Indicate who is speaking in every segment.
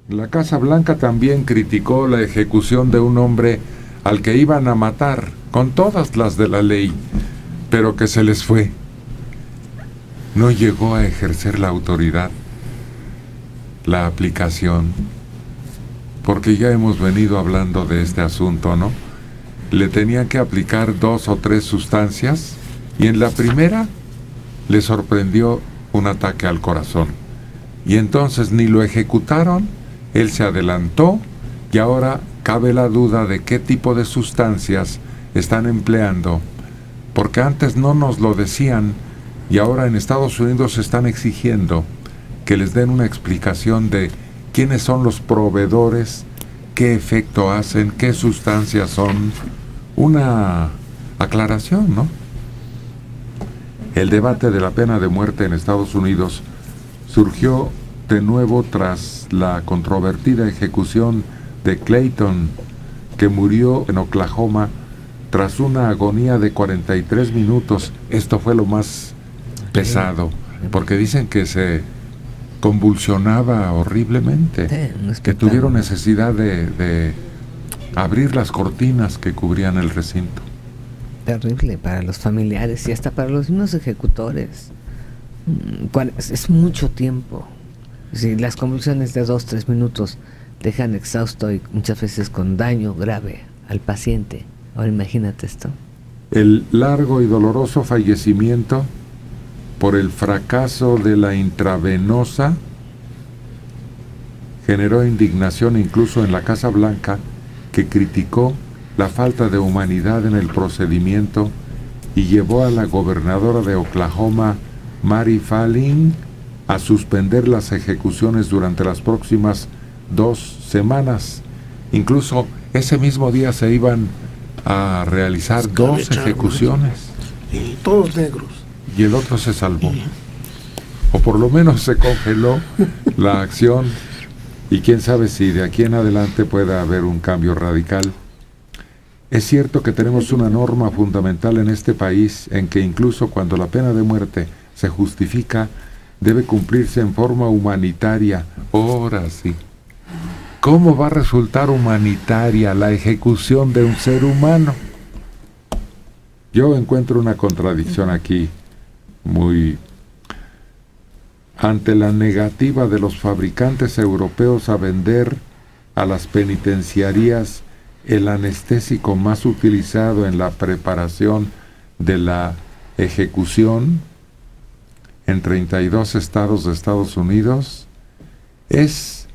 Speaker 1: La Casa Blanca también criticó la ejecución de un hombre al que iban a matar con todas las de la ley, pero que se les fue. No llegó a ejercer la autoridad, la aplicación, porque ya hemos venido hablando de este asunto, ¿no? Le tenían que aplicar 2 o 3 sustancias y en la primera le sorprendió un ataque al corazón. Y entonces ni lo ejecutaron, él se adelantó y ahora cabe la duda de qué tipo de sustancias están empleando, porque antes no nos lo decían y ahora en Estados Unidos están exigiendo que les den una explicación de quiénes son los proveedores, qué efecto hacen, qué sustancias son, una aclaración, ¿no? El debate de la pena de muerte en Estados Unidos surgió de nuevo tras la controvertida ejecución de Clayton, que murió en Oklahoma tras una agonía de 43 minutos. Esto fue lo más pesado, porque dicen que se convulsionaba horriblemente, que tuvieron necesidad de abrir las cortinas que cubrían el recinto.
Speaker 2: Terrible para los familiares y hasta para los mismos ejecutores. Es mucho tiempo. Si las convulsiones de 2-3 minutos dejan exhausto y muchas veces con daño grave al paciente. Ahora imagínate esto.
Speaker 1: El largo y doloroso fallecimiento por el fracaso de la intravenosa generó indignación incluso en la Casa Blanca, que criticó la falta de humanidad en el procedimiento y llevó a la gobernadora de Oklahoma, Mary Fallin, a suspender las ejecuciones durante las próximas 2 semanas. Incluso ese mismo día se iban a realizar 2 ejecuciones.
Speaker 3: Y todos negros.
Speaker 1: Y el otro se salvó. O por lo menos se congeló la acción. Y quién sabe si de aquí en adelante pueda haber un cambio radical. Es cierto que tenemos una norma fundamental en este país en que incluso cuando la pena de muerte se justifica, debe cumplirse en forma humanitaria. Ahora sí. ¿Cómo va a resultar humanitaria la ejecución de un ser humano? Yo encuentro una contradicción aquí muy... Ante la negativa de los fabricantes europeos a vender a las penitenciarías el anestésico más utilizado en la preparación de la ejecución en 32 estados de Estados Unidos, es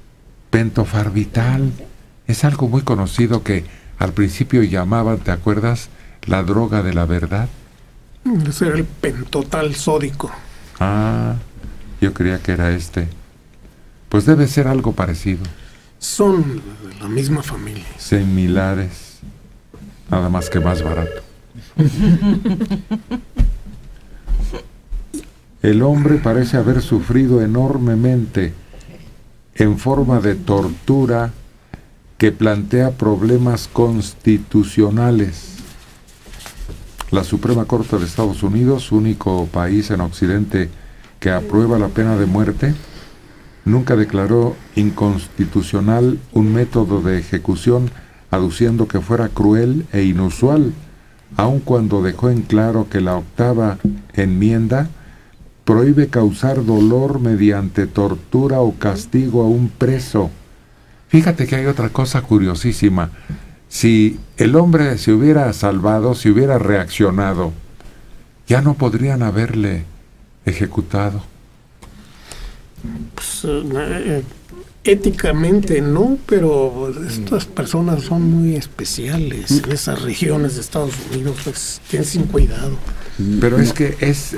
Speaker 1: pentofarbital. Es algo muy conocido que al principio llamaban, ¿te acuerdas?, la droga de la verdad.
Speaker 3: Ese era el pentotal sódico.
Speaker 1: Ah, yo creía que era este. Pues debe ser algo parecido.
Speaker 3: Son de la misma familia.
Speaker 1: Similares, nada más que más barato. El hombre parece haber sufrido enormemente en forma de tortura que plantea problemas constitucionales. La Suprema Corte de Estados Unidos, único país en Occidente que aprueba la pena de muerte, nunca declaró inconstitucional un método de ejecución aduciendo que fuera cruel e inusual, aun cuando dejó en claro que la 8ª enmienda prohíbe causar dolor mediante tortura o castigo a un preso. Fíjate que hay otra cosa curiosísima. Si el hombre se hubiera salvado, si hubiera reaccionado, ya no podrían haberle ejecutado.
Speaker 3: Pues, éticamente no, pero estas personas son muy especiales en esas regiones de Estados Unidos, pues tienen sin cuidado.
Speaker 1: Pero es que es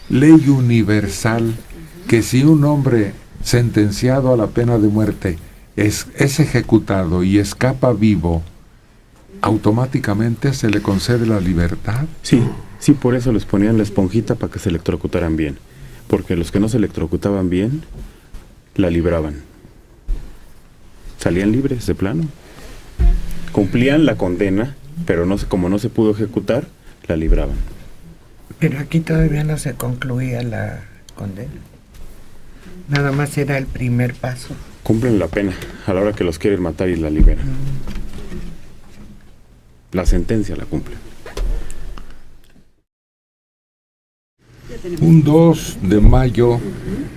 Speaker 1: ley universal que si un hombre sentenciado a la pena de muerte es ejecutado y escapa vivo, automáticamente se le concede la libertad.
Speaker 4: Sí, por eso les ponían la esponjita para que se electrocutaran bien, porque los que no se electrocutaban bien la libraban, salían libres de plano, cumplían la condena, pero como no se pudo ejecutar, la libraban.
Speaker 5: Pero aquí todavía no se concluía la condena, nada más era el primer paso.
Speaker 4: Cumplen la pena a la hora que los quieren matar y la liberan. La sentencia la cumplen.
Speaker 1: Un 2 de mayo,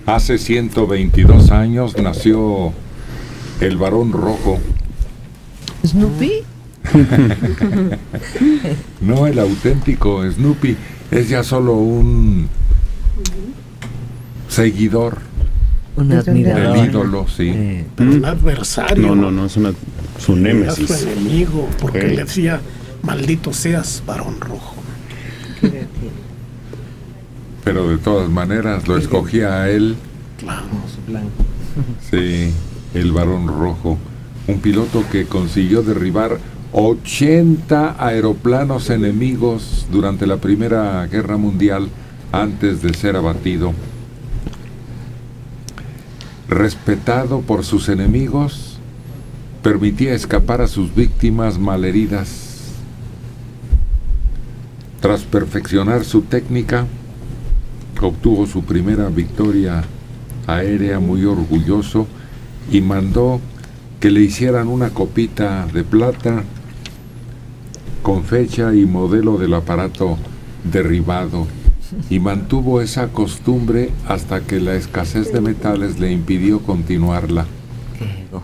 Speaker 1: hace 122 años, nació el Barón Rojo.
Speaker 2: ¿Snoopy?
Speaker 1: No, el auténtico Snoopy es ya solo un seguidor
Speaker 2: Un
Speaker 5: Es
Speaker 2: admirador.
Speaker 1: del ídolo, sí.
Speaker 3: Pero un adversario.
Speaker 4: No, es su
Speaker 3: Era
Speaker 4: némesis.
Speaker 3: su enemigo, porque
Speaker 4: Ok.
Speaker 3: le decía, maldito seas, Barón Rojo.
Speaker 1: Pero de todas maneras lo escogía a él,
Speaker 3: Claro.
Speaker 1: sí, el Barón Rojo, un piloto que consiguió derribar 80 aeroplanos enemigos durante la Primera Guerra Mundial antes de ser abatido. Respetado por sus enemigos, permitía escapar a sus víctimas malheridas. Tras perfeccionar su técnica, obtuvo su primera victoria aérea muy orgulloso y mandó que le hicieran una copita de plata con fecha y modelo del aparato derribado, y mantuvo esa costumbre hasta que la escasez de metales le impidió continuarla.
Speaker 2: Qué ego.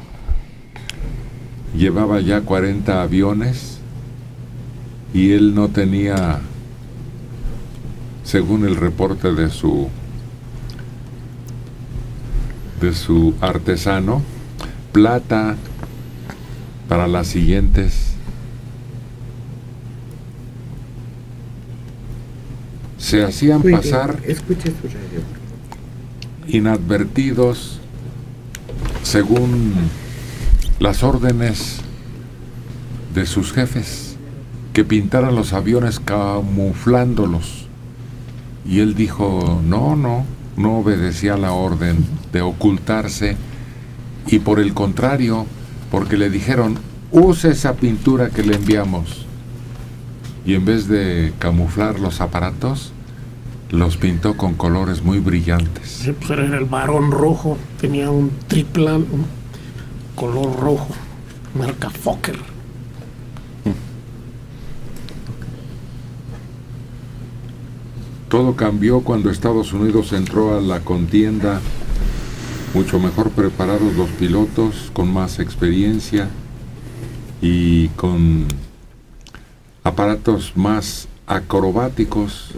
Speaker 1: Llevaba ya 40 aviones y él no tenía, según el reporte de su artesano, plata para las siguientes. Se hacían pasar
Speaker 5: Escuche su radio.
Speaker 1: inadvertidos según las órdenes de sus jefes, que pintaran los aviones camuflándolos. Y él dijo, no obedecía la orden de ocultarse, y por el contrario, porque le dijeron, use esa pintura que le enviamos. Y en vez de camuflar los aparatos, los pintó con colores muy brillantes.
Speaker 3: Sí, pues era el Barón Rojo, tenía un triplan, un color rojo, marca Fokker.
Speaker 1: Todo cambió cuando Estados Unidos entró a la contienda, mucho mejor preparados los pilotos, con más experiencia y con aparatos más acrobáticos.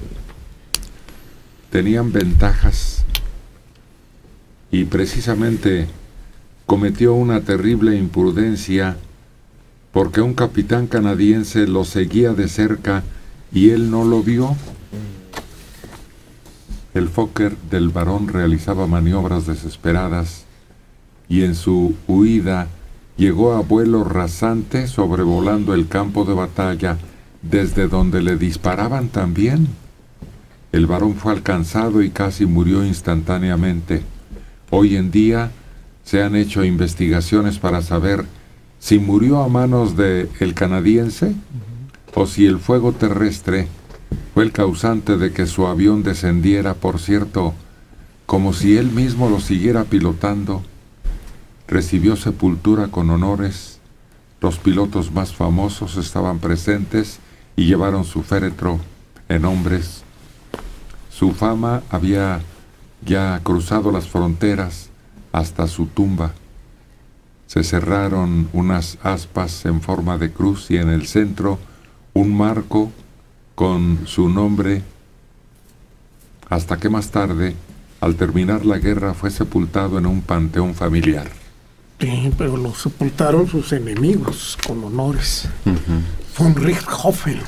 Speaker 1: Tenían ventajas, y precisamente cometió una terrible imprudencia porque un capitán canadiense lo seguía de cerca y él no lo vio. El Fokker del Barón realizaba maniobras desesperadas y en su huida llegó a vuelo rasante sobrevolando el campo de batalla, desde donde le disparaban también. El Barón fue alcanzado y casi murió instantáneamente. Hoy en día se han hecho investigaciones para saber si murió a manos del canadiense o si el fuego terrestre fue el causante de que su avión descendiera, por cierto, como si él mismo lo siguiera pilotando. Recibió sepultura con honores. Los pilotos más famosos estaban presentes y llevaron su féretro en hombres. Su fama había ya cruzado las fronteras hasta su tumba. Se cerraron unas aspas en forma de cruz y en el centro un marco con su nombre, hasta que más tarde, al terminar la guerra, fue sepultado en un panteón familiar.
Speaker 3: Sí, pero lo sepultaron sus enemigos con honores. Von Richthofen.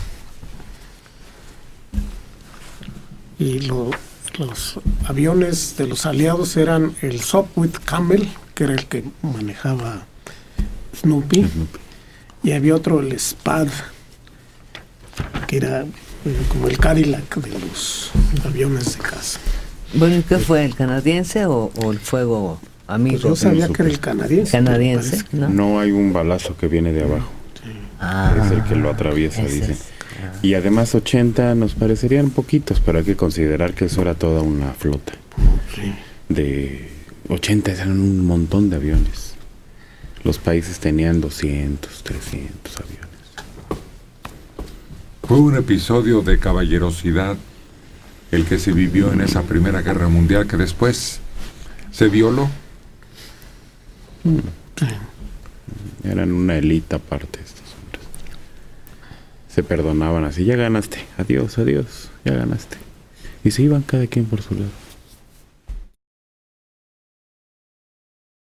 Speaker 3: Y los aviones de los aliados eran el Sopwith Camel, que era el que manejaba Snoopy, y había otro, el Spad, que era como el Cadillac de los aviones de caza.
Speaker 2: Bueno, ¿y qué fue? ¿El canadiense o el fuego amigo?
Speaker 3: Pues yo sabía que era el canadiense.
Speaker 2: Canadiense,
Speaker 3: pero
Speaker 2: ¿no?
Speaker 4: No hay un balazo que viene de abajo.
Speaker 2: Ah,
Speaker 4: Es el que lo atraviesa,
Speaker 2: ese
Speaker 4: dicen.
Speaker 2: es. Ah.
Speaker 4: Y además 80 nos parecerían poquitos, pero hay que considerar que eso era toda una flota
Speaker 3: Sí.
Speaker 4: de 80 eran un montón de aviones. Los países tenían 200, 300 aviones.
Speaker 1: Fue un episodio de caballerosidad el que se vivió en esa Primera Guerra Mundial, que después se violó.
Speaker 4: Eran una élite aparte estos hombres. Se perdonaban así, ya ganaste, adiós, adiós, ya ganaste. Y se iban cada quien por su lado.